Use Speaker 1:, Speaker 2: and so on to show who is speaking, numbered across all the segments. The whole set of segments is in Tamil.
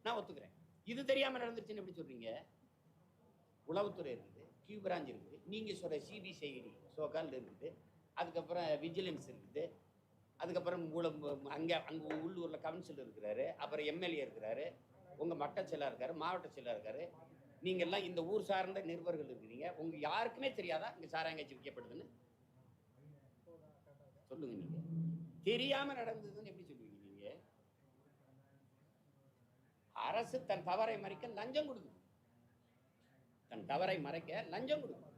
Speaker 1: நான் ஒத்துக்கிறேன். இது தெரியாம நடந்துருச்சுன்னு எப்படி சொல்றீங்க? உளவுத்துறை இருக்குது, கியூ பிரான்ச் இருக்குது, நீங்க சொல்ற சிபிசிஐடி சோகால் இருக்குது, அதுக்கப்புறம் விஜிலன்ஸ் இருக்குது, அதுக்கப்புறம் அங்க உள்ளூர்ல கவுன்சிலர் இருக்கிறாரு, அப்புறம் எம்எல்ஏ இருக்கிறாரு, உங்க மட்ட செயலா இருக்காரு, மாவட்ட செயலா இருக்காரு. நீங்க எல்லாம் இந்த ஊர் சார்ந்த நிருபர்கள் இருக்கிறீங்க. உங்க யாருக்குமே தெரியாதா இங்க சாராயங்காய்ச்சி விற்கப்படுதுன்னு? சொல்லுங்க நீங்க. தெரியாம நடந்ததுன்னு எப்படி சொல்லுவீங்க நீங்க? அரசு தன் தவறை மறைக்க லஞ்சம் கொடுக்குது. தன் தவறை மறைக்க லஞ்சம் கொடுக்குது.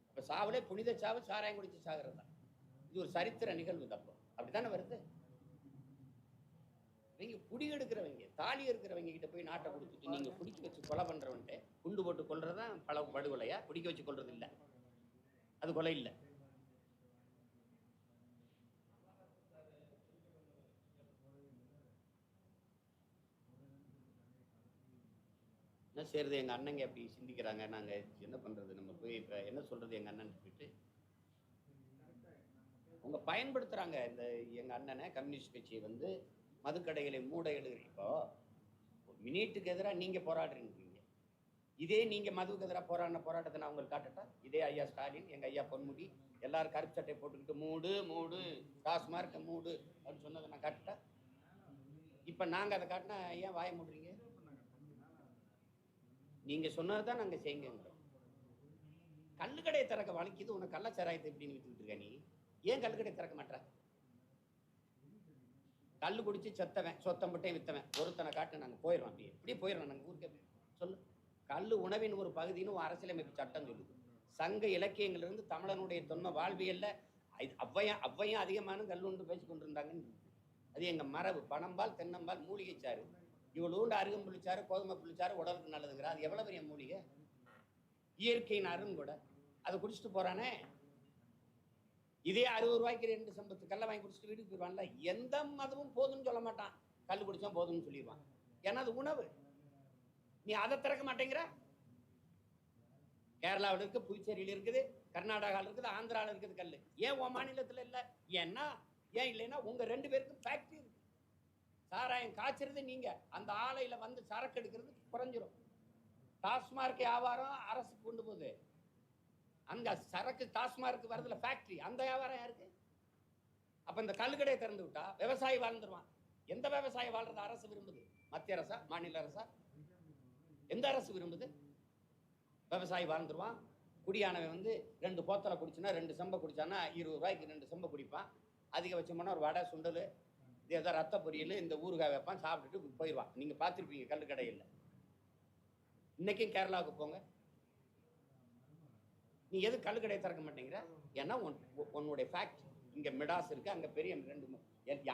Speaker 1: இப்ப சாவுலே புனித சாவு சாராயம் குடிச்சு சாகிறது தான். இது ஒரு சரித்திர நிகழ்வு தப்பு. அப்படித்தானே வருது. நீங்க குடி எடுக்கிறவங்க, தாலி இருக்கிறவங்க கிட்ட போய் நாட்டை கொடுத்துட்டு நீங்க குடிக்க வச்சு கொலை பண்றவன்ட்டு குண்டு போட்டு கொள்றதுதான் பல படுகொலையா? குடிக்க வச்சு கொள்றது இல்லை, அது கொலை இல்லை. என்ன செய்யறது? எங்க அண்ணங்க அப்படி சிந்திக்கிறாங்க. நாங்க என்ன பண்றது? நம்ம போய் இப்ப என்ன சொல்றது எங்க அண்ணன் போயிட்டு? அவங்க பயன்படுத்துறாங்க இந்த எங்க அண்ணனை, கம்யூனிஸ்ட் கட்சியை வந்து மதுக்கடைகளை மூட எழுதுறீங்க. இப்போ மினிட்டுக்கு எதிராக நீங்க போராடுறீங்க. இதே நீங்க மதுவுக்கு எதிராக போராட்டத்தை நான் உங்களுக்கு காட்டட்டா? இதே ஐயா ஸ்டாலின், எங்க ஐயா பொன்முடி எல்லாரும் கருப்பு சட்டை போட்டுக்கிட்டு மூடு மூடு டாஸ்மார்க் மூடு அப்படின்னு சொன்னதை நான் காட்டட்டா? இப்ப நாங்க அதை காட்டினா ஏன் வாய மூடுறீங்க? நீங்க சொன்னதுதான் நாங்க செய்யுங்க. கல்லுக்கடையை திறக்க வலிக்குது, உனக்கு கள்ளச்சாராயத்தை எப்படின்னு வித்துக்கிட்டு இருக்க நீ? ஏன் கல்லுக்கடை திறக்க மாட்டா? கல்லு குடிச்சு செத்தவன் சொத்தம் மட்டும் வித்தவன் ஒருத்தனை காட்டு நாங்க போயிடுறோம். அப்படியே போயிடுறோம் நாங்க ஊருக்கு. சொல்லு. கல்லு உணவின் ஒரு பகுதின்னு அரசியலமைப்பு சட்டம் சொல்லுது. சங்க இலக்கியங்களிலிருந்து தமிழனுடைய தொன்ம வாழ்வியல்ல அவ்வையும் அதிகமான கல்லுண்டு பேசி கொண்டிருந்தாங்கன்னு. அது எங்க மரபு. பனம்பால், தென்னம்பால், மூலிகை சாறு, இவ்வளோண்டு அருகம் புளிச்சாரு, கோதுமை புளிச்சாரு உடலுக்கு நல்லதுங்கிற. அது எவ்வளவு பெரிய மூலிகை, இயற்கையின் அருண் கூட. அதை குடிச்சிட்டு போறானே. இதே 60 ரூபாய்க்கு 2 சம்பத்து கல்லை வாங்கி குடிச்சிட்டு வீட்டுக்கு போயிடுவான்ல. எந்த மதமும் போதும்னு சொல்ல மாட்டான், கல் குடிச்சா போதும்னு சொல்லிடுவான். ஏன்னா அது உணவு. நீ அதை திறக்க மாட்டேங்கிற. கேரளாவில் இருக்கு, புதுச்சேரியில் இருக்குது, கர்நாடகாவில் இருக்குது, ஆந்திராவில் இருக்குது கல். ஏன் உன் மாநிலத்தில் இல்லை? ஏன்னா ஏன் இல்லைன்னா உங்க 2 பேருக்கும் ஃபேக்டரி இருக்கு. சாராயம் காய்ச்சறது நீங்க, அந்த ஆலையில வந்து சரக்கு எடுக்கிறது குறைஞ்சிரும். டாஸ்மார்க் வியாபாரம் அரசு கொண்டு போகுது. அங்க சரக்கு டாஸ்மார்க் வரதுல ஃபேக்டரி, அந்த வியாபாரம் யாருக்கு? அப்ப இந்த கல்லுக்கடையை திறந்து விட்டா விவசாயி வாழ்ந்துருவான். எந்த விவசாயி வாழ்றது அரசு விரும்புது? மத்திய அரசா, மாநில அரசா? எந்த அரசு விரும்புது? விவசாயி வாழ்ந்துருவான். குடியானவன் வந்து 2 போத்தலை குடிச்சுன்னா 2 செம்பை குடிச்சானா 20 ரூபாய்க்கு 2 செம்பை குடிப்பான். அதிகபட்சமான ஒரு வடை, சுண்டல், இது ஏதோ ரத்த பொரியல், இந்த ஊறுகாய் வைப்பான், சாப்பிட்டுட்டு போயிடுவான். நீங்க பார்த்துருப்பீங்க கல்லு கடையில். இன்னைக்கும் கேரளாவுக்கு போங்க, நீ எது கல்லு கடையை திறக்க மாட்டேங்கிற? ஏன்னா உன்னுடைய ஃபேக்ட் இங்க மிடாஸ் இருக்கு, அங்க பெரிய 2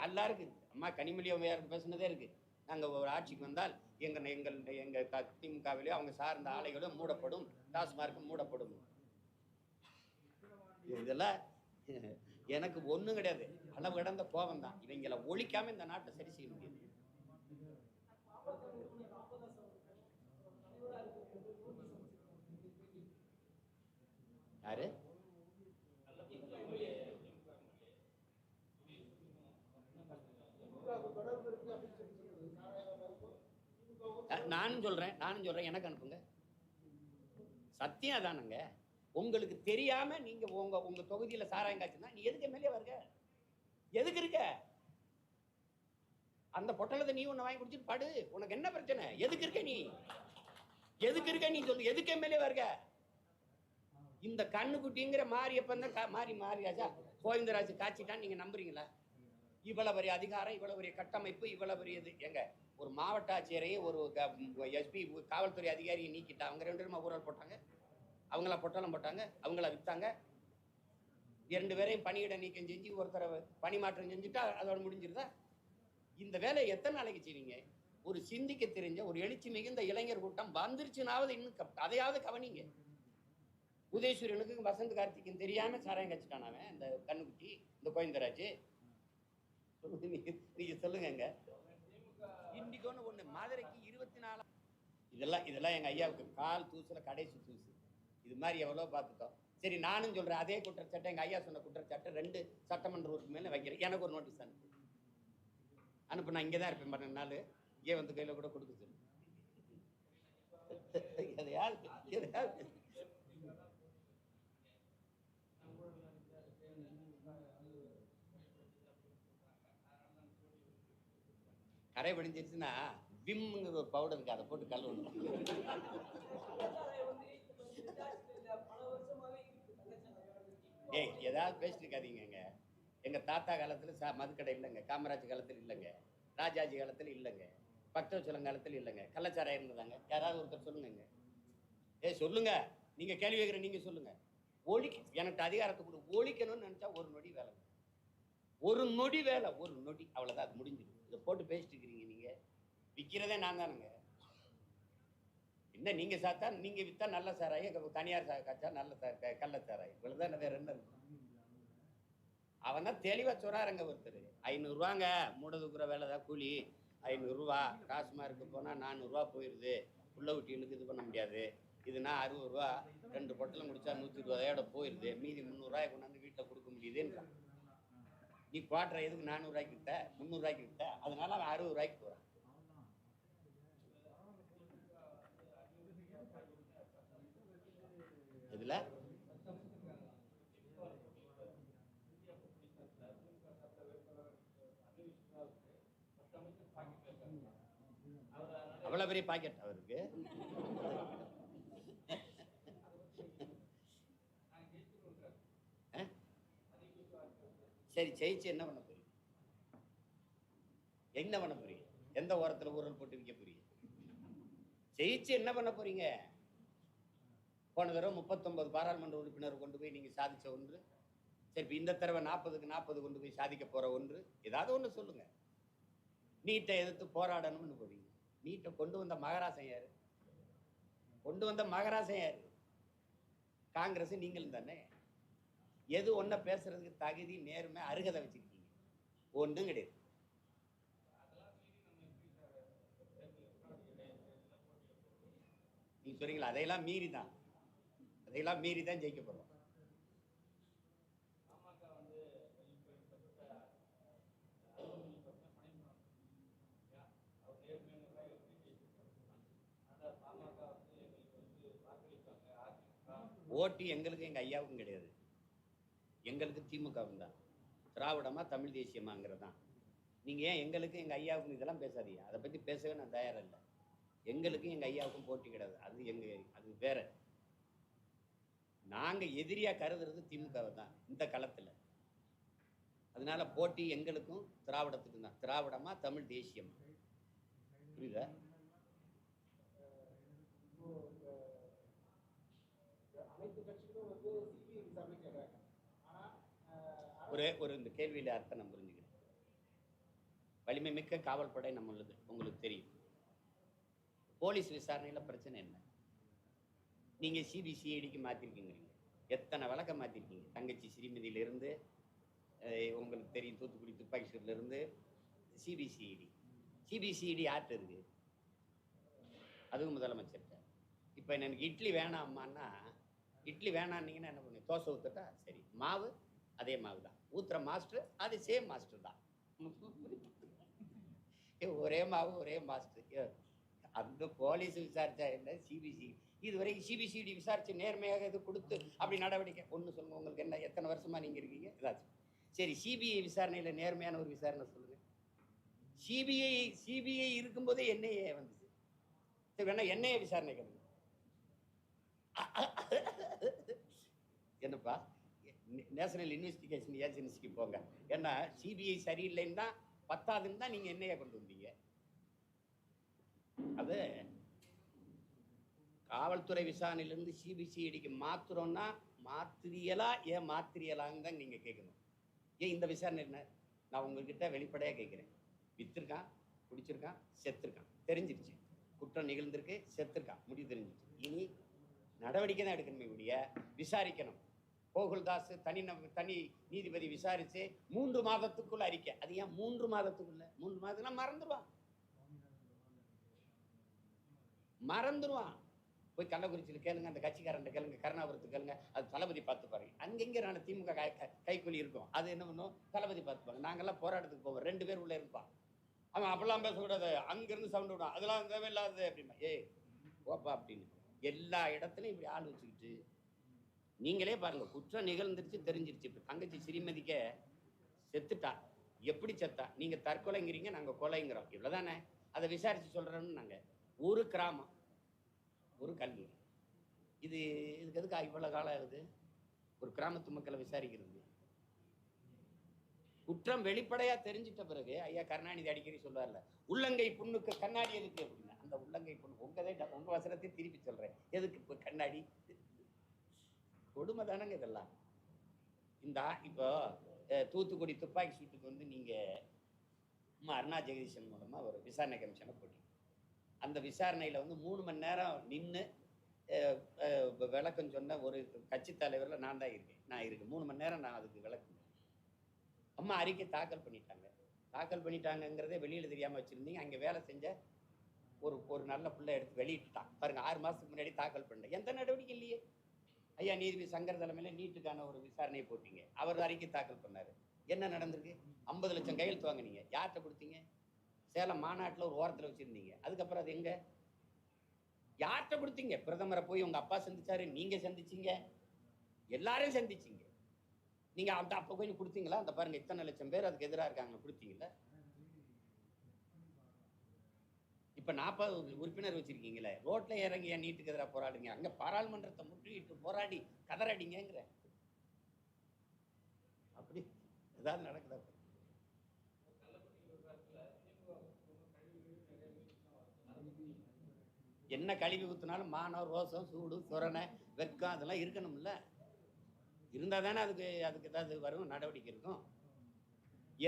Speaker 1: எல்லாருக்கும் இருக்கு. அம்மா கனிமொழி பேசுனதே இருக்கு. நாங்கள் ஒரு ஆட்சிக்கு வந்தால் எங்கள் திமுகவிலேயோ அவங்க சார்ந்த ஆலைகளும் மூடப்படும், டாஸ்மார்க்கும் மூடப்படும். இதெல்லாம் எனக்கு ஒன்றும் கிடையாது, அளவு கடந்த கோபம் தான். இவங்களை ஒழிக்காம இந்த நாட்டை சரி செய்ய முடியாது. யாரு? நானும் சொல்றேன் எனக்கு அனுப்புங்க. சத்தியம் அதானுங்க. உங்களுக்கு தெரியாம நீங்க உங்க தொகுதியில சாராயம் காய்ச்சுனா நீ எதுக்கு எம்எல்ஏ வருக? எதுக்கு இருக்க? அந்த பொட்டலத்தை நீ ஒண்ணு வாங்கி குடிச்சிட்டு படு. உனக்கு என்ன பிரச்சனை? எதுக்கு இருக்க நீ? எதுக்கு இருக்க நீ சொல்லு. எதுக்கு எம்எல்ஏ வருக? இந்த கண்ணுக்குட்டிங்கிற மாரியப்பன் தான் மாறியாச்சா கோவிந்தராஜ் காய்ச்சிட்டான்னு நீங்க நம்புறீங்களா? இவ்வளவு பெரிய அதிகாரம், இவ்வளவு பெரிய கட்டமைப்பு, இவ்வளவு பெரியது. எங்க ஒரு மாவட்ட ஆட்சியரையே ஒரு எஸ்பி காவல்துறை அதிகாரியை நீக்கிட்டா. அவங்க 2 பேரும் ஊழல் போட்டாங்க, அவங்கள பொட்டலம் போட்டாங்க, அவங்கள வித்தாங்க. 2 பேரையும் பணியிட நீக்கம் செஞ்சு ஒருத்தரை பணி மாற்றம் செஞ்சுட்டா அதோட முடிஞ்சிருதா? இந்த வேலையை எத்தனை நாளைக்கு செய்வீங்க? ஒரு சிந்திக்க தெரிஞ்ச ஒரு எழுச்சி மிகுந்த இளைஞர் கூட்டம் வந்துருச்சுனாவது இன்னும் அதையாவது கவனிங்க. உதயசூரியனுக்கு வசந்த் கார்த்திகன் தெரியாம சாராயம் கட்சிட்டான் அவன், இந்த கண்ணுக்குட்டி, இந்த கோவிந்தராஜ். நீங்க சொல்லுங்க. இன்னைக்கு ஒண்ணு மதுரைக்கு 24 இதெல்லாம் எங்க ஐயாவுக்கு கால் தூசுல கடைசி தூசு. இது மாதிரி எவ்வளவு பார்த்துட்டோம். சரி, நானும் சொல்றேன் அதே குற்றச்சாட்டை எங்க ஐயா சொன்ன குற்றச்சாட்டை 2 சட்டமன்ற உறுப்பினர் வைக்கிறேன். எனக்கு ஒரு நோட்டீஸ் அனுப்பு. நான் இங்கதான் இருப்பேன் 2 நாள். இங்கே வந்து கையில் கூட கொடுக்க சொல்லு. எதையாவது எதையாவது கரை படிஞ்சிருச்சுன்னா விம்ங்கிற ஒரு பவுடர் இருக்கு, அதை போட்டு கழுவணும். ஏய் ஏதாவது பேசிட்டு இருக்காதீங்க. எங்க தாத்தா காலத்துல மதுக்கடை இல்லைங்க, காமராஜ் காலத்துல இல்லைங்க, ராஜாஜி காலத்துல இல்லைங்க, பக்தவச்சலம் காலத்துல இல்லைங்க, கள்ளச்சாராயம் இருந்ததாங்க. யாராவது ஒருத்தர் சொல்லுங்க. சொல்லுங்க, நீங்க கேள்வி கேட்குற நீங்க சொல்லுங்க. எனக்கு அதிகாரத்தை கொடு. ஒழிக்கணும்னு நினைச்சா ஒரு நொடி வேலை, ஒரு நொடி வேலை, ஒரு நொடி, அவ்வளவுதான், அது முடிஞ்சிடும். இதை போட்டு பேசிட்டு இருக்கிறீங்க. நீங்க விற்கிறதே நான் தானுங்க. என்ன நீங்க சாத்தா நீங்க வித்தா நல்ல சாராயம், தனியார் காய்ச்சா நல்ல கள்ள சாராயம், இவ்வளவுதான். வேற என்ன இருக்கு? அவன் தான் தெளிவா சொல்றாருங்க. ஒருத்தர் 500 ரூபாங்க மூட தூக்குற வேலை தான் கூலி, 500 ரூபா. டாஸ்மார்க்கு போனா 400 ரூபா போயிருது. புள்ள குட்டிகளுக்கு இது பண்ண முடியாது. இதுனா 60 ரூபா, 2 பொட்டலம் குடிச்சா 120 போயிருது. மீதி 300 ரூபாய் கொண்டாந்து வீட்டில் கொடுக்க முடியுதுன்றான். நீ குவாட்டரை எதுக்கு 400 ரூபாய்க்கு விட்ட, 300 ரூபாய்க்கு விட்ட? அதனால அவன் 60 ரூபாய்க்கு போறான். இதுல அவ்வளவு பெரிய பாக்கெட் அவருக்கு. சரி, ஜெயிச்சு என்ன பண்ண போறீங்க? என்ன பண்ண போறீங்க? எந்த ஓரத்துல ஊரல் போட்டு விற்க போறீங்க? ஜெயிச்சு என்ன பண்ண போறீங்க? போன தடவை 39 பாராளுமன்ற உறுப்பினர் கொண்டு போய் நீங்க சாதிச்ச ஒன்று. சரி, இந்த தடவை 40க்கு 40 கொண்டு போய் சாதிக்க போற ஒன்று, ஏதாவது ஒண்ணு சொல்லுங்க. நீட்டை எதிர்த்து போராடணும்னு போறீங்க. நீட்டை கொண்டு வந்த மகராசன் யாரு? கொண்டு வந்த மகராசன் யாரு? காங்கிரஸ் நீங்களும் தானே. எது ஒன்ன பேசுறதுக்கு தகுதி, நேர்மை, அருகதை வச்சிருக்கீங்க? ஒன்றும் கிடையாது. நீங்க சொல்றீங்களா, அதையெல்லாம் மீறி தான், அதையெல்லாம் மீறி தான் ஜெயிக்க போறோம். ஓட்டு எங்களுக்கு எங்க ஐயாவுக்கும் கிடையாது. எங்களுக்கு திமுகவும் தான். திராவிடமா தமிழ் தேசியமாங்கிறதான். நீங்க ஏன் எங்களுக்கு எங்க ஐயாவுக்கும் இதெல்லாம் பேசாதீங்க. அதை பத்தி பேசவே நான் தயாரா இல்லை. எங்களுக்கும் எங்க ஐயாவுக்கும் போட்டி கிடையாது. அது வேற. நாங்க எதிரியா கருதுறது திமுகவை தான் இந்த களத்துல. அதனால போட்டி எங்களுக்கும் திராவிடத்துக்கும் தான். திராவிடமா தமிழ் தேசியமா, புரியுதா? ஒரு இந்த கேள்வியில அர்த்தம் நான் புரிஞ்சுக்கிறேன். வலிமை மிக்க காவல்படை நம்மளுது, உங்களுக்கு தெரியும். போலீஸ் விசாரணையில பிரச்சனை என்ன? நீங்க சிபிசிஐடிக்கு மாத்திருக்கீங்க. எத்தனை வழக்கம் மாத்திருக்கீங்க? தங்கச்சி ஸ்ரீமதியில இருந்து, உங்களுக்கு தெரியும், தூத்துக்குடி துப்பாக்கி சூட்ல இருந்து சிபிசிஐடி. சிபிசிஐடி யார்கிட்ட இருக்கு? அதுவும் முதலமைச்சர்கிட்ட. இப்ப எனக்கு இட்லி வேணாம்மான்னா, இட்லி வேணான்னீங்கன்னா என்ன பண்ணுங்க? தோசை ஊத்துட்டா சரி, மாவு அதே மாவு தான், ஊத்துற மாஸ்டர் அது சேம் மாஸ்டர் தான். ஒரே மாவு ஒரே மாஸ்டர். அந்த போலீஸ் விசாரிச்சா என்ன, சிபிசிஐடி இதுவரைக்கும் சிபிசிஐடி விசாரிச்சு நேர்மையாக இது கொடுத்து அப்படி நடவடிக்கை ஒன்று சொல்லுங்க. உங்களுக்கு என்ன, எத்தனை வருஷமா நீங்க இருக்கீங்க? ஏதாச்சும் சரி, சிபிஐ விசாரணையில நேர்மையான ஒரு விசாரணை சொல்லுங்க. சிபிஐ இருக்கும்போதே என்ஐஏ வந்துச்சு. சரி, வேணா என்ஐஏ விசாரணை கேளுங்க. என்னப்பா, நேஷனல் இன்வெஸ்டிகேஷன் ஏஜென்சிக்கு போங்க. ஏன்னா சிபிஐ சரியில்லைன்னு தான், பத்தாதுன்னு தான் நீங்க என்ஐஏ கொண்டு வந்தீங்க. அது காவல்துறை விசாரணையிலிருந்து சிபிசிஐடிக்கு மாத்துறோம்னா மாத்திரியலா, ஏன் மாத்திரியலான்னு தான் நீங்க கேட்கணும். ஏன் இந்த விசாரணை என்ன? நான் உங்ககிட்ட வெளிப்படையா கேட்கிறேன். வித்திருக்கான், குடிச்சிருக்கான், செத்துருக்கான், தெரிஞ்சிருச்சு. குற்றம் நிகழ்ந்திருக்கு, செத்துருக்கான், முடிவு தெரிஞ்சிருச்சு. இனி நடவடிக்கை தான் எடுக்கணுமே ஒழிய விசாரிக்கணும். கோகுல்தாஸ் தனி நீதிபதி விசாரிச்சு 3 மாதத்துக்குள்ள அறிக்கை. அது ஏன் 3 மாதத்துக்குள்ள? 3 மாதத்துக்குள்ள மறந்துடுவான். போய் கள்ளக்குறிச்சியில் கேளுங்க, அந்த கட்சிக்காரன் கேளுங்க, கருணாபுரத்துக்கு கேளுங்க, அது தளபதி பார்த்து பாருங்க. அங்கெங்க நான் திமுக கைக்கூலி இருக்கும், அது என்ன பண்ணும்? தளபதி பார்த்துப்பாங்க. நாங்கெல்லாம் போராட்டத்துக்கு போவோம், 2 பேர் உள்ள இருப்பான். அவன் அப்பெல்லாம் பேசக்கூடாது, அங்கிருந்து சவுண்ட் விடும், அதெல்லாம் தேவையில்லாதது அப்படின்னா, ஏய் ஓப்பா அப்படின்னு எல்லா இடத்துலையும் இப்படி ஆள் வச்சுக்கிட்டு நீங்களே பாருங்க, குற்றம் நிகழ்ந்துருச்சு தெரிஞ்சிருச்சு. இப்போ தங்கச்சி ஸ்ரீமதிக்க செத்துட்டா, எப்படி செத்தா? நீங்க தற்கொலைங்கிறீங்க, நாங்க கொலைங்கிறோம், இவ்வளவுதானே? அதை விசாரிச்சு சொல்றோம்னு நாங்க. ஒரு கிராமம், ஒரு கல்வி, இதுக்கு எதுக்கு இவ்வளவு காலம் ஆகுது ஒரு கிராமத்து மக்களை விசாரிக்கிறது? குற்றம் வெளிப்படையா தெரிஞ்சிட்ட பிறகு ஐயா கருணாநிதி அடிக்கடி சொல்வார்ல, உள்ளங்கை புண்ணுக்கு கண்ணாடி எதுக்கு அப்படின்னா, அந்த உள்ளங்கை புண்ணு உங்க வசனத்தை திருப்பி சொல்றேன், எதுக்கு இப்போ கண்ணாடி? கொடுமை தானங்க இதெல்லாம். இந்த இப்போ தூத்துக்குடி துப்பாக்கி சூட்டுக்கு வந்து நீங்க அருணா ஜெகதீசன் மூலமா ஒரு விசாரணை கமிஷனை போட்டீங்க. அந்த விசாரணையில வந்து 3 மணி நேரம் நின்று விளக்கம் சொன்ன ஒரு கட்சி தலைவர்ல நான் தான் இருக்கேன். நான் இருக்கேன் 3 மணி நேரம் நான் அதுக்கு விளக்கம். அம்மா அறிக்கை தாக்கல் பண்ணிட்டாங்க. தாக்கல் பண்ணிட்டாங்கிறதே வெளியில தெரியாம வச்சிருந்தீங்க. அங்கே வேலை செஞ்ச ஒரு நல்ல பிள்ளை எடுத்து வெளியிட்டுட்டான் பாருங்க. 6 மாசத்துக்கு முன்னாடி தாக்கல் பண்ண எந்த நடவடிக்கை இல்லையே. ஐயா நீதிபதி சங்கர் தலைமையில நீட்டுக்கான ஒரு விசாரணையை போட்டீங்க. அவர் அறிக்கை தாக்கல் பண்ணாரு. என்ன நடந்திருக்கு? 50 லட்சம் கையெழுத்து வாங்கினீங்க. யார்கிட்ட கொடுத்தீங்க? சேலம் மாநாட்டில் ஒரு ஓரத்தில் வச்சிருந்தீங்க. அதுக்கப்புறம் அது எங்க? யார்கிட்ட கொடுத்தீங்க? பிரதமரை போய் உங்க அப்பா சந்திச்சாரு, நீங்க சந்திச்சீங்க, எல்லாரையும் சந்திச்சீங்க. நீங்க அந்த அப்ப கொஞ்சம் கொடுத்தீங்களா? அந்த பாருங்க இத்தனை லட்சம் பேர் அதுக்கு எதிராக இருக்காங்க, கொடுத்தீங்களா? இப்ப 40 உறுப்பினர் வச்சிருக்கீங்களே, ரோட்ல இறங்கி ஏன் நீட்டுக்கு எதிராக போராடுங்க? அங்க பாராளுமன்றத்தை முற்றுகிட்டு போராடி கதறடிங்கிற அப்படி ஏதாவது நடக்குதா? என்ன கழிவு ஊத்தினாலும் மானம், ரோசம், சூடு, சுரணை, வெக்கம் அதெல்லாம் இருக்கணும்ல. இருந்தா தானே அதுக்கு ஏதாவது வரும், நடவடிக்கை இருக்கும்.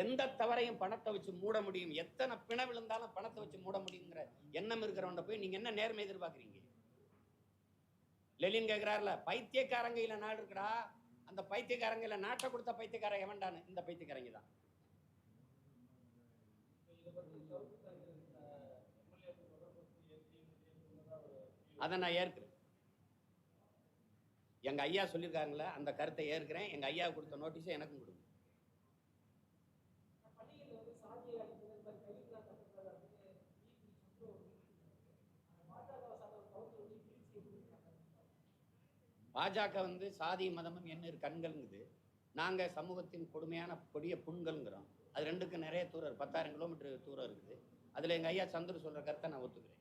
Speaker 1: எந்த தவறையும் பணத்தை வச்சு மூட முடியும், எத்தனை பிண விழுந்தாலும் பணத்தை வச்சு மூட முடியுங்கிற எண்ணம் இருக்கிறவன் போய் நீங்க என்ன நேர்மை எதிர்பார்க்குறீங்க? லெலின் கேட்கிறாருல, பைத்தியக்காரங்கையில நாடு இருக்குடா, அந்த பைத்தியக்காரங்கையில நாட்டை கொடுத்த பைத்தியக்காரன் எவன்டான்னு? இந்த பைத்தியக்காரங்க தான். அதை நான் ஏற்கிறேன். எங்க ஐயா சொல்லியிருக்காங்களே, அந்த கருத்தை ஏற்கிறேன். எங்க ஐயா கொடுத்த நோட்டீஸை எனக்கும் கொடுங்க. பாஜக வந்து சாதி மதமும் என்ன கண்கள்ங்குது, நாங்க சமூகத்தின் கொடுமையான கொடிய புண்கள்ங்கிறோம். அது ரெண்டுக்கும் நிறைய தூரம், 10,000 கிலோமீட்டர் தூரம் இருக்குது. அதுல எங்க ஐயா சந்துரு சொல்ற கருத்தை நான் ஒத்துக்கிறேன்.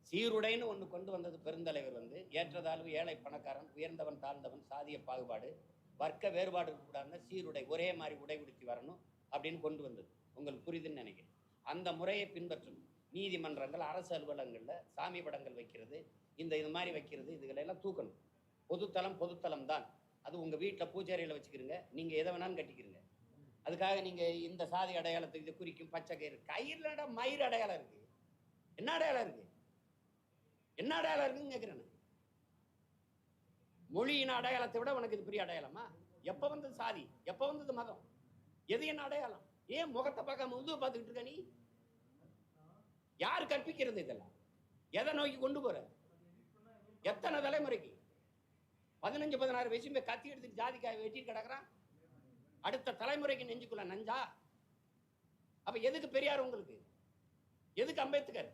Speaker 1: சீருடைன்னு ஒன்று கொண்டு வந்தது பெருந்தலைவர் வந்து, ஏற்றதாழ்வு, ஏழை பணக்காரன், உயர்ந்தவன் தாழ்ந்தவன், சாதிய பாகுபாடு, வர்க்க வேறுபாடு இருக்கக்கூடாதுன்னா சீருடை ஒரே மாதிரி உடை உடுத்தி வரணும் அப்படின்னு கொண்டு வந்தது. உங்களுக்கு புரியுதுன்னு நினைக்கிறேன். அந்த முறையை பின்பற்றணும். நீதிமன்றங்கள், அரசு அலுவலகங்கள்ல சாமி படங்கள் வைக்கிறது, இது மாதிரி வைக்கிறது, இதுகளெல்லாம் தூக்கணும். பொதுத்தலம் தான். அது உங்க வீட்டில் பூஜாரியில் வச்சுக்கிறீங்க, நீங்க எதை வேணாலும் கட்டிக்கிறீங்க. அதுக்காக நீங்க இந்த சாதி அடையாளத்துக்கு இது குறிக்கும் பச்சை கயிறு, கயிறுல மயிர் அடையாளம் இருக்கு. என்ன அடையாளம் இருக்கு? என்ன அடையாளம் இருக்குன்னு கேட்கிறேன். மொழியின் அடையாளத்தை விட உனக்கு இது பெரிய அடையாளமா? எப்ப வந்தது சாதி? எப்ப வந்தது மதம்? எது என்ன அடையாளம்? ஏன் முகத்தை பார்க்காம முதுவை பார்த்துக்கிட்டு இருக்க நீ? யார் கற்பிக்கிறது இதெல்லாம்? எதை நோக்கி கொண்டு போற? எத்தனை தலைமுறைக்கு? 15-16 வயசு கத்தி எடுத்துட்டு ஜாதிக்காய் வெட்டி கிடக்குறான். அடுத்த தலைமுறைக்கு நெஞ்சுக்குள்ள நஞ்சா? அப்ப எதுக்கு பெரியார் உங்களுக்கு? எதுக்கு அம்பேத்கர்?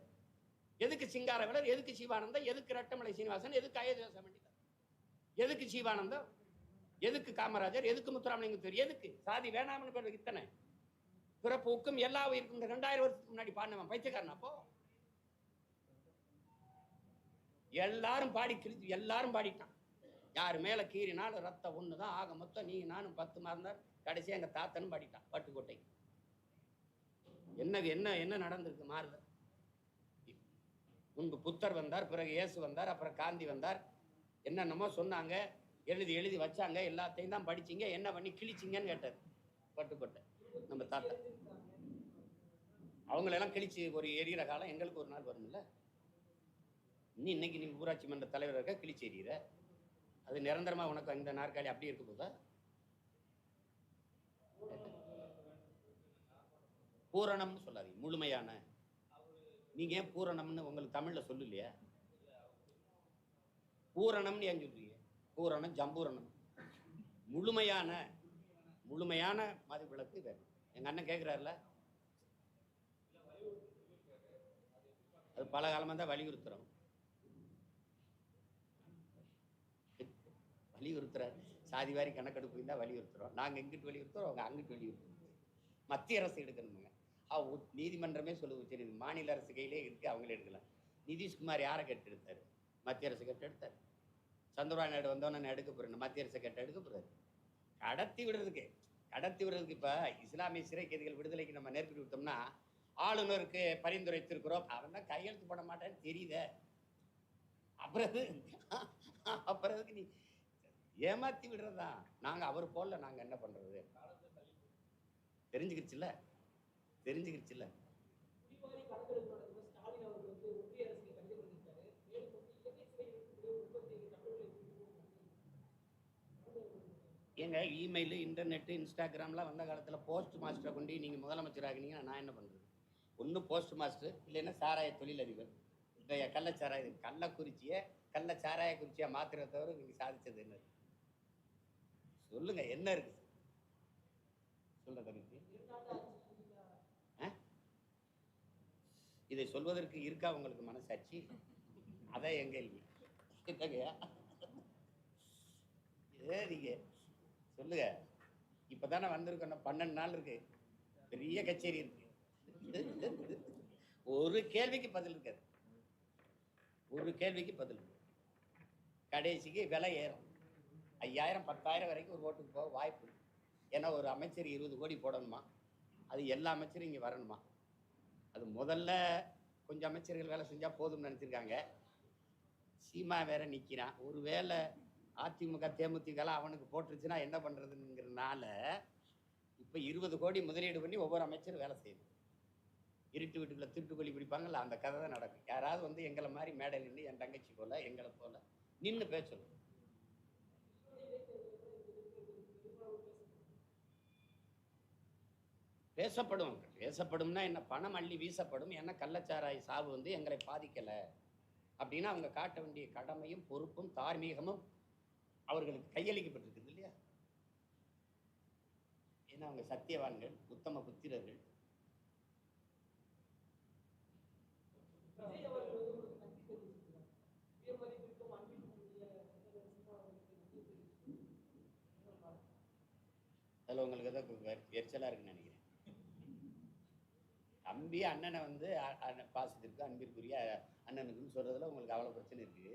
Speaker 1: எதுக்கு சிங்காரவேலர்? எதுக்கு சிவானந்தம்? எதுக்கு ரட்டமலை சீனிவாசன்? எதுக்கு அயோத்தியாச பண்டிதர்? எதுக்கு சிவானந்தம்? எதுக்கு காமராஜர்? எதுக்கு முத்துராமலிங்க? எதுக்கு சாதி வேணாம்னு பேர் இத்தனை? பிறப்புக்கும் எல்லா உயிருக்கும் 2000 வருஷத்துக்கு முன்னாடி பாடினவன் பைத்தியக்காரன். அப்போ எல்லாரும் எல்லாரும் பாடிட்டான். யாரு மேல கீறினாலும் ரத்தம் ஒண்ணுதான், ஆக மொத்தம் நீ நானும் 10 மாதம் கடைசி எங்க தாத்தனும் பாடிட்டான் பட்டுக்கோட்டை. என்ன நடந்திருக்கு? மாறுதல். முன்பு புத்தர் வந்தார், பிறகு இயேசு வந்தார், அப்புறம் காந்தி வந்தார். என்னென்னமோ சொன்னாங்க, எழுதி வச்சாங்க, எல்லாத்தையும் தான் படிச்சீங்க, என்ன பண்ணி கிழிச்சிங்கன்னு கேட்டார் பட்டுக்கோட்டை நம்ம தாத்தா. அவங்களெல்லாம் கிழிச்சு ஒரு எரியிற காலம் எங்களுக்கு ஒரு நாள் வரும்ல. இன்னைக்கு நீ ஊராட்சி மன்ற தலைவர் இருக்க, கிழிச்சு எறிகிற. அது நிரந்தரமா உனக்கு இந்த நாற்காலி அப்படி இருக்க போதா? பூரணம்னு சொல்லாதீங்க, முழுமையான. நீங்க ஏன் பூரணம்னு உங்களுக்கு தமிழ்ல சொல்லலையா? பூரணம்னு ஏன் சொல்றீங்க? பூரணம், ஜம்பூரணம். முழுமையான மது விளக்கு வேணும். எங்க அண்ணன் கேட்கிறாருல, அது பல காலமாக தான் வலியுறுத்துறோம். வலியுறுத்துறாரு. சாதிவாரி கணக்கெடுப்பு தான் வலியுறுத்துறோம். நாங்கள் எங்கிட்டு வலியுறுத்துறோம், அவங்க அங்கிட்டு வலியுறுத்துறோம். மத்திய அரசு எடுக்கணுங்க. நீதிமன்றமே சொல்லுது, சரி மாநில அரசு கையிலே இருக்கு, அவங்களே எடுக்கலாம். நிதிஷ்குமார் யாரை கேட்டு எடுத்தாரு? மத்திய அரசு கேட்டு எடுத்தாரு. சந்திரபாபு நாயுடு வந்தோன்னு எடுக்க போறேன், மத்திய அரசு கேட்டு எடுக்க போறாரு. கடத்தி விடுறதுக்கு இப்ப இஸ்லாமிய சிறை கைதிகள் விடுதலைக்கு நம்ம நெருக்கடி விட்டோம்னா ஆளுநருக்கு பரிந்துரைத்திருக்கிறோம், அவன் தான் கையெழுத்து போட மாட்டேன்னு தெரியுத. அப்புறம் நீ ஏமாத்தி விடுறதா? நாங்க அவர் போல நாங்க என்ன பண்றது? தெரிஞ்சுக்கிடுச்சுல்ல. ஏங்க இமெயில், இன்டர்நெட், இன்ஸ்டாகிராம்லாம் வந்த காலத்தில் போஸ்ட் மாஸ்டரை கொண்டு நீங்கள் முதலமைச்சர் ஆகினீங்கன்னா நான் என்ன பண்ணுறது? ஒன்று போஸ்ட் மாஸ்டர், இல்லைன்னா சாராய தொழிலதிபர். இந்த கள்ளச்சாராய குறிச்சியை மாத்திரத்தை தவிர நீங்கள் சாதிச்சது என்ன? சொல்லுங்க, என்ன இருக்கு? சொல்ல தகுதி இதை சொல்வதற்கு இருக்கா உங்களுக்கு மனசாட்சி? அதான் எங்க கேள்வி. நீங்க சொல்லுங்க. இப்பதானே வந்திருக்கோம், 12 நாள் இருக்கு, பெரிய கச்சேரி இருக்கு. ஒரு கேள்விக்கு பதில் இருக்காது. கடைசிக்கு விலை ஏறும். 5000 10,000 வரைக்கும் ஒரு ஓட்டுக்கு போக வாய்ப்பு. ஏன்னா ஒரு அமைச்சர் 20 கோடி போடணுமா, அது எல்லா அமைச்சரும் இங்கே வரணுமா. அது முதல்ல கொஞ்சம் அமைச்சர்கள் வேலை செஞ்சா போதும்னு நினைச்சிருக்காங்க. சீமா வேற நிற்கிறான். ஒரு வேளை அதிமுக தேமுதிக அவனுக்கு போட்டுருச்சுன்னா என்ன பண்றதுங்கிறதுனால இப்போ 20 கோடி முதலீடு பண்ணி ஒவ்வொரு அமைச்சரும் வேலை செய்யணும். இருட்டு வீட்டுக்குள்ள திருட்டுக்கொல்லி பிடிப்பாங்கல்ல, அந்த கதை தான் நடக்கும். யாராவது வந்து எங்களை மாதிரி மேடை நின்று என் தங்கச்சி போல எங்களை போல நின்று பேசணும். பேசப்படும்னா என்ன? பணம் அள்ளி வீசப்படும். ஏன்னா கள்ளச்சாராய் சாவு வந்து எங்களை பாதிக்கலை அப்படின்னா அவங்க காட்ட வேண்டிய கடமையும் பொறுப்பும் தார்மீகமும் அவர்களுக்கு கையளிக்கப்பட்டிருக்குது இல்லையா? ஏன்னா அவங்க சத்தியவான்கள், உத்தம புத்திரர்கள். அதில் உங்களுக்கு ஏதோ எரிச்சலாக இருக்குன்னு நினைக்கிறேன். தம்பி அண்ணனை வந்து பாசத்திற்கு அன்பிற்குரிய அண்ணனுக்குன்னு சொல்றதுல உங்களுக்கு அவ்வளோ பிரச்சனை இருக்கு.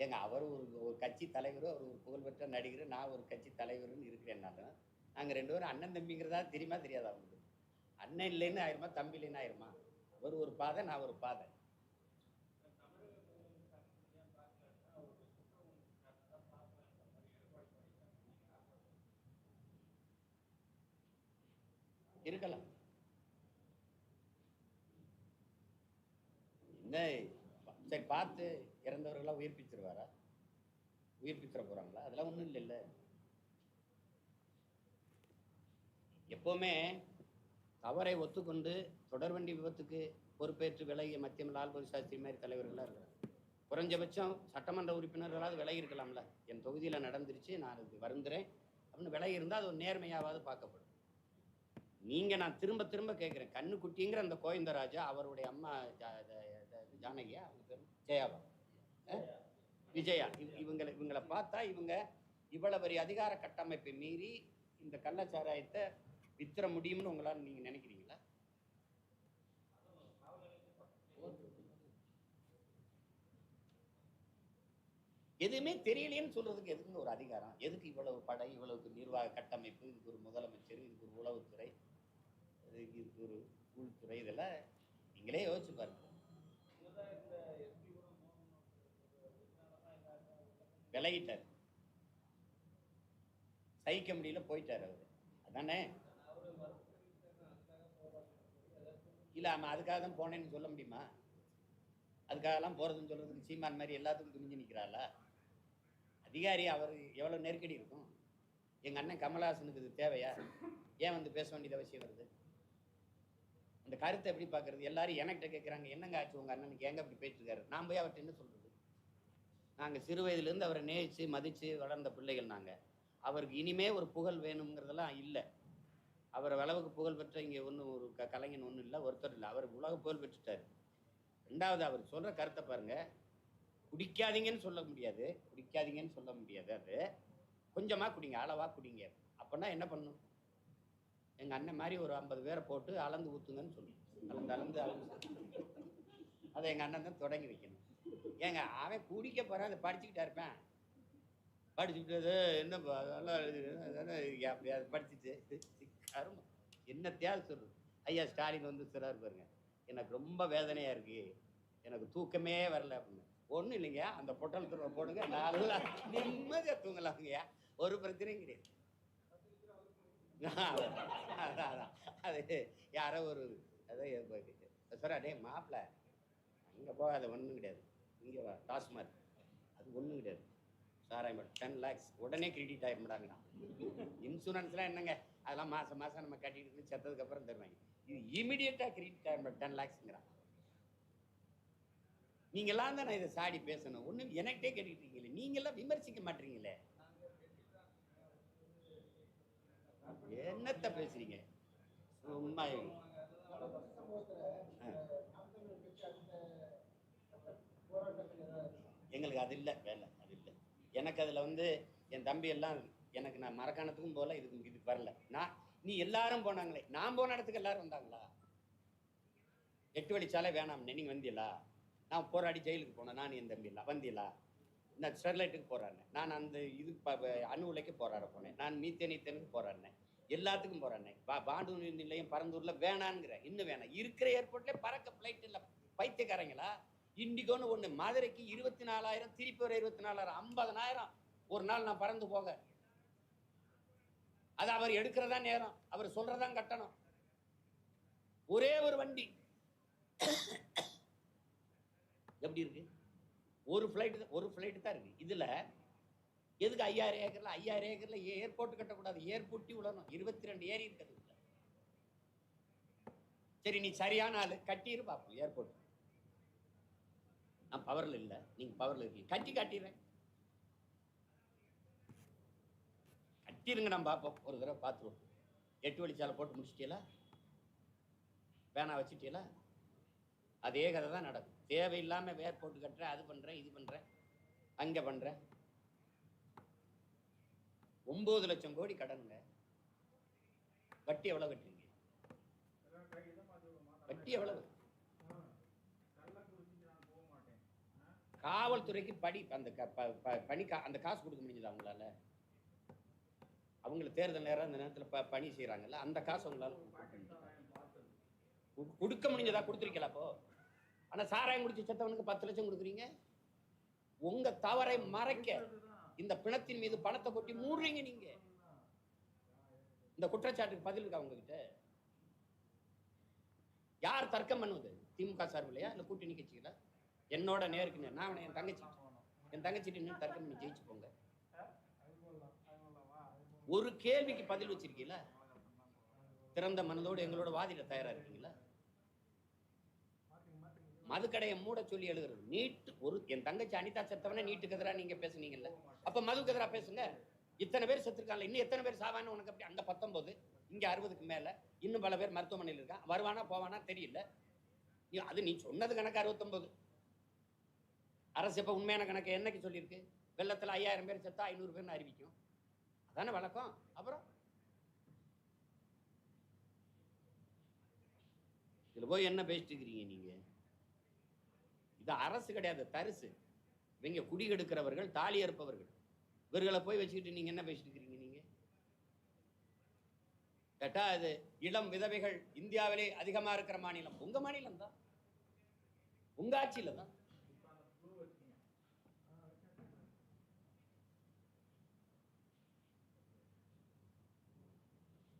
Speaker 1: ஏங்க அவர் ஒரு கட்சி தலைவரும், அவர் ஒரு புகழ்பெற்ற நடிகர், நான் ஒரு கட்சி தலைவர்னு இருக்கிறேன்னாலும் நாங்கள் 2 பேரும் அண்ணன் தம்பிங்கிறதா தெரியுமா தெரியாதா அவங்களுக்கு? அண்ணன் இல்லைன்னு ஆயிருமா, தம்பி இல்லைன்னு ஆயிருமா? அவர் ஒரு பாதை, நான் ஒரு பாதை. இருக்கலாம். என்ன சரி, பார்த்து இறந்தவர்களாம் உயிர்ப்பிச்சிருவாரா? உயிர்ப்பிச்சிட போறாங்களா? அதெல்லாம் ஒன்றும் இல்லைல்ல. எப்பவுமே தவறை ஒத்துக்கொண்டு தொடர்வண்டி விபத்துக்கு பொறுப்பேற்று விலகிய மத்திய லால்பகதூர் சாஸ்திரி மாதிரி தலைவர்களாக இருக்கிறாங்க. குறைஞ்சபட்சம் சட்டமன்ற உறுப்பினர்களாவது விலகி இருக்கலாம்ல. என் தொகுதியில் நடந்துருச்சு, நான் அதுக்கு வருந்துறேன் அப்படின்னு விலகி இருந்தால் அது ஒரு நேர்மையாவது பார்க்கப்படும். நான் திரும்ப திரும்ப கேட்குறேன், கண்ணுக்குட்டிங்கிற அந்த கோவிந்தராஜா, அவருடைய அம்மா ஜானகியா, அவங்க பேர் ஜெயாவா, விஜயா, இவங்களை பார்த்தா இவங்க இவ்வளவு பெரிய அதிகார கட்டமைப்பை மீறி இந்த கள்ளச்சாராயத்தை வித்துற முடியும்னு உங்களால் நீங்க நினைக்கிறீங்களா? எதுவுமே தெரியலையேன்னு சொல்றதுக்கு எதுக்குன்னு ஒரு அதிகாரம்? எதுக்கு இவ்வளவு படை, இவ்வளவு நிர்வாக கட்டமைப்பு, இதுக்கு ஒரு முதலமைச்சர், இதுக்கு ஒரு உளவுத்துறை, இதுக்கு ஒரு உள்துறை, இதெல்லாம் நீங்களே யோசிச்சு பாருங்க. விலகிட்டார், சகிக்க முடியல, போயிட்டார் அவரு. அதானே? இல்ல, ஆமா, அதுக்காக தான் போனேன்னு சொல்ல முடியுமா? அதுக்காகலாம் போறதுன்னு சொல்றதுக்கு சீமான் மாதிரி எல்லாத்துக்கும் துணிஞ்சு நிற்கிறாளா? அதிகாரி அவர் எவ்வளவு நெருக்கடி இருக்கும். எங்க அண்ணன் கமலஹாசனுக்கு இது தேவையா? ஏன் வந்து பேச வேண்டியது அவசியம் வருது? அந்த கருத்தை எப்படி பார்க்கறது? எல்லாரும் என்கிட்ட கேட்குறாங்க, என்னங்க ஆச்சு உங்க அண்ணனுக்கு, ஏங்க அப்படி பேசிருக்காரு? நான் போய் அவர்கிட்ட என்ன சொல்றது? நாங்கள் சிறு வயதுலேருந்து அவரை நேசித்து மதித்து வளர்ந்த பிள்ளைகள் நாங்கள். அவருக்கு இனிமே ஒரு புகழ் வேணுங்கிறதெல்லாம் இல்லை. அவரை அளவுக்கு புகழ் பெற்ற இங்கே ஒன்றும் ஒரு கலைஞன் ஒன்றும் இல்லை, ஒருத்தர் இல்லை. அவர் உலக புகழ் பெற்றுட்டார். ரெண்டாவது அவர் சொல்கிற கருத்தை பாருங்க, குடிக்காதீங்கன்னு சொல்ல முடியாது, குடிக்காதீங்கன்னு சொல்ல முடியாது. அது கொஞ்சமாக குடிங்க, அளவாக குடிங்க. அப்படின்னா என்ன பண்ணும்? எங்கள் அண்ணன் மாதிரி ஒரு 50 பேரை போட்டு அளந்து ஊற்றுங்கன்னு சொல்லணும். அளந்து அதை எங்கள் அண்ணன் தான் தொடங்கி வைக்கணும். ஏங்க அவன் குடிக்க போகிறான், அதை படிச்சுக்கிட்டா இருப்பேன். படிச்சுக்கிட்டது என்ன அப்படி அதை படிச்சுட்டு அருமை என்னத்தையாவது சொல்றது. ஐயா ஸ்டாலின் வந்து சிறார் பாருங்க, எனக்கு ரொம்ப வேதனையாக இருக்கு, எனக்கு தூக்கமே வரல அப்படின்னு. ஒன்றும் இல்லைங்க, அந்த பொட்டல் துறை போடுங்க, நல்லா நிம்மதியாக தூங்கலாங்கய்யா, ஒரு பிரச்சனையும் கிடையாது. அதான் அது யாரோ ஒரு அதான் சார், அடே மாப்பிள்ள அங்கே போகாத, ஒன்றும் கிடையாது, இங்கே வா டாஸ்மார்க், அது ஒன்றும் கிடையாது. சாராயம் 10 lakhs உடனே கிரெடிட் ஆகிடாங்கண்ணா. இன்சூரன்ஸ்லாம் என்னங்க, அதெல்லாம் மாதம் மாதம் நம்ம கட்டிட்டு செத்ததுக்கப்புறம் தருவாங்க. இது இமீடியட்டாக கிரெடிட் ஆகிடும் 10 lakhsங்கிறான். நீங்களாம் தான் நான் இதை சாடி பேசணும். ஒன்றும் எனக்கிட்டே கேட்டுக்கிட்டு இருக்கீங்களே, நீங்களாம் விமர்சிக்க மாட்டீங்களே, என்னத்த பேசுறீங்க சும்மா. எங்களுக்கு அது இல்லை வேலை, அது இல்லை எனக்கு. அதில் வந்து என் தம்பி எல்லாம் எனக்கு, நான் மரக்காணத்துக்கும் போகல, இதுக்கு வரல. நீ எல்லாரும் போனாங்களே, நான் போன இடத்துக்கு எல்லாரும் வந்தாங்களா? 8 வழிச்சாலை வேணாம் நீங்கள் வந்தீங்களா? நான் போராடி ஜெயிலுக்கு போனேன், நான் என் தம்பி இல்லை வந்தீங்களா? நான் ஸ்டெர்லைட்டுக்கு போராடினேன், நான் அந்த இது அணு உலைக்கு போராட போனேன், நான் மீத்தேனுக்கு போராடினேன், எல்லாத்துக்கும் போராடினேன். பாண்டு நிலையம் பரந்தூரில் வேணான்ங்கிறேன், இன்னும் வேணாம். இருக்கிற ஏர்போர்ட்லேயே பறக்க ஃப்ளைட் இல்லை, பைத்தியக்காரங்களா? இண்டிகோன்னு ஒன்று மதுரைக்கு 24,000, திருப்பி ஒரு 24,000, 50,000 ஒரு நாள் நான் பறந்து போக. அது அவர் எடுக்கிறதா நேரம், அவர் சொல்றதான் கட்டணம். ஒரே ஒரு வண்டி எப்படி இருக்கு? ஒரு ஃப்ளைட் தான் இருக்கு. இதுல எதுக்கு 5000 ஏக்கர்ல 5000 ஏக்கர்ல ஏர்போர்ட் கட்டக்கூடாது? ஏர்போர்ட்டி விடணும். 22 ஏரி இருக்குது. சரி, நீ சரியான ஆளு, கட்டிரு பார்ப்போம் ஏர்போர்ட். நான் பவர்ல இல்லை, நீங்க பவர்ல இருக்கீங்க, கட்டி காட்டிடுறேன், கட்டிருங்க, நான் பார்ப்போம். ஒரு தடவை பார்த்துருவோம். 8 வழிச்சாலை போட்டு முடிச்சிட்டீங்களா? வேணா வச்சுட்டீங்களா? அதே கதை தான் நடக்கும். தேவையில்லாமல் ஏர்போர்ட் கட்டுறேன், அது பண்ணுறேன், இது பண்ணுறேன், அங்கே பண்ணுறேன். 9 லட்சம் கோடி கடனுங்க. வட்டி எவ்வளோ கட்டுறீங்க? வட்டி எவ்வளவு? காவல்துறைக்கு படி அந்த பணி அந்த காசு கொடுக்க முடிஞ்சது அவங்களால? அவங்களுக்கு தேர்தல் நேரம் அந்த நேரத்தில் பணி செய்கிறாங்கல்ல, அந்த காசு அவங்களால கொடுக்க முடிஞ்சதா? கொடுத்துருக்கல அப்போ? ஆனால் சாராயம் குடிச்சு செத்தவனுக்கு 10 லட்சம் கொடுக்குறீங்க. உங்க தவறை மறைக்க இந்த பிணத்தின் மீது பணத்தை கொட்டி மூடுறீங்க நீங்க. இந்த குற்றச்சாட்டுக்கு பதில் இருக்கா உங்ககிட்ட? யார் தர்க்கம் பண்ணுவது? திமுக சார்பில்லையா இல்லை கூட்டணி கட்சிகளா? என்னோட நேருக்கு நேர். நான் என் தங்கச்சிட்டு நின்று தர்க்கம் பண்ணி ஜெயிச்சு போங்க. ஒரு கேள்விக்கு பதில் வச்சிருக்கீங்களா? திறந்த மனதோடு எங்களோட வாதிட தயாரா இருக்கீங்களா? மதுக்கடையை மூட சொல்லி எழுதுறது. நீட் ஒரு என் தங்கச்சி அனிதா செத்தவனே நீட்டுக்கு எதிராக நீங்க பேசுனீங்கல்ல, அப்ப மதுக்கு எதிராக பேசுங்க. இத்தனை பேர் செத்துருக்காங்க, இன்னும் எத்தனை பேர் சாவான்னு உனக்கு அப்படி? அங்க 19, இங்க 60க்கு மேல, இன்னும் பல பேர் மருத்துவமனையில் இருக்கான். வருவானா போவானா தெரியல. அது நீ சொன்னது கணக்கு 69. அரசு இப்ப உண்மையான கணக்கு என்னைக்கு சொல்லியிருக்கு? வெள்ளத்துல 5000 பேர் செத்தா 500 பேர்னு அறிவிக்கும். அதானே வழக்கம். அப்புறம் இதுல போய் என்ன பேசிட்டு இருக்கிறீங்க நீங்க? இது அரசு கிடையாது, தரிசு. இவங்க குடி கெடுக்கிறவர்கள், தாலி அறுப்பவர்கள். இவர்களை போய் வச்சுக்கிட்டு நீங்க என்ன பேசிட்டு இருக்கிறீங்க? நீங்க கேட்டா அது இளம் விதவைகள் இந்தியாவிலே அதிகமா இருக்கிற மாநிலம் உங்க மாநிலம் தான், உங்க ஆட்சியில தான்.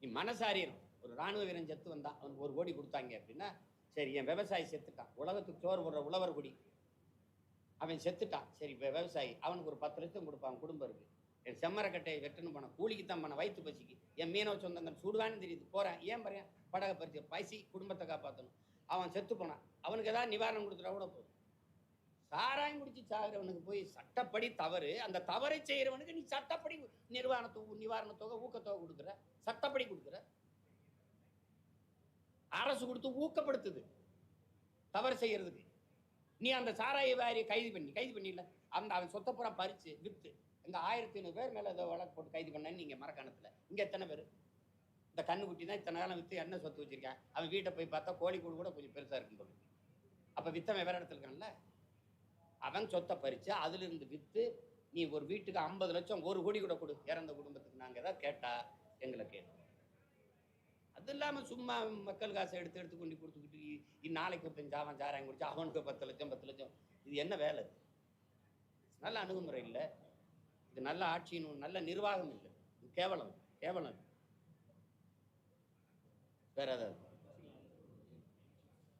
Speaker 1: நீ மனசாரியம். ஒரு ராணுவ வீரன் செத்து வந்தான், அவனுக்கு 1 கோடி கொடுத்தாங்க அப்படின்னா, சரி என் விவசாயி செத்துட்டான், உலகத்துக்கு சோறு போடுற உழவர் குடி, அவன் செத்துட்டான், சரி விவசாயி அவனுக்கு ஒரு 10 லட்சம் கொடுப்பான், குடும்பம் இருக்கு. என் செம்மரக்கட்டையை வெட்டணும் போன கூலிக்கு தான் பண்ண, வயிற்று பசிக்கு. என் மீனவ சொந்தங்கள் சுடுவான்னு தெரியுது, போறேன். ஏன் பாருங்க, படகை பறிச்சு பசி, குடும்பத்தை காப்பாற்றணும். அவன் செத்து போனான், அவனுக்கு ஏதாவது நிவாரணம் கொடுத்துட்டா கூட போதும். சாராயம் குடிச்சு சாகிறவனுக்கு போய் சட்டப்படி தவறு, அந்த தவறை செய்யறவனுக்கு நீ சட்டப்படி நிவாரண தொகை ஊக்கத்தொகை கொடுக்குற, சட்டப்படி கொடுக்குற. அரசு கொடுத்து ஊக்கப்படுத்துது தவறு செய்யறதுக்கு. நீ அந்த சாராய வியாபாரியை கைது பண்ணிடல, அந்த அவன் சொத்தை பூரா பறிச்சு வித்து இந்த 1500 பேர் மேல ஏதோ வழக்கு போட்டு கைது பண்ணேன்னு நீங்க மரக்காணத்துல இங்க எத்தனை பேர்? இந்த கண்ணுக்குட்டி தான் இத்தனை காலம் வித்து என்ன சொத்து வச்சிருக்கான்? அவன் வீட்டை போய் பார்த்தா கோழி கூடு கூட கொஞ்சம் பெருசா இருக்கும். அப்ப வித்தவன் வேற இடத்துல இருக்கான்ல, அவன் சொத்தை பறிச்சு அதுல இருந்து வித்து நீ ஒரு வீட்டுக்கு 50 லட்சம் 1 கோடி கூட கொடு இறந்த குடும்பத்துக்கு. நாங்க ஏதாவது கேட்டா எங்களை கேட்கும். அது இல்லாம சும்மா மக்கள் காசை எடுத்து எடுத்து கொண்டு கொடுத்துக்கிட்டு நாளைக்கு ஒருத்தன் ஜாவன் சாராயம் குடிச்சு அவனுக்கு 10 லட்சம் 10 லட்சம். இது என்ன வேலை? நல்ல அணுகுமுறை இல்லை, இது நல்ல ஆட்சியின் நல்ல நிர்வாகம் இல்லை, கேவலம் கேவலம். வேற ஏதாவது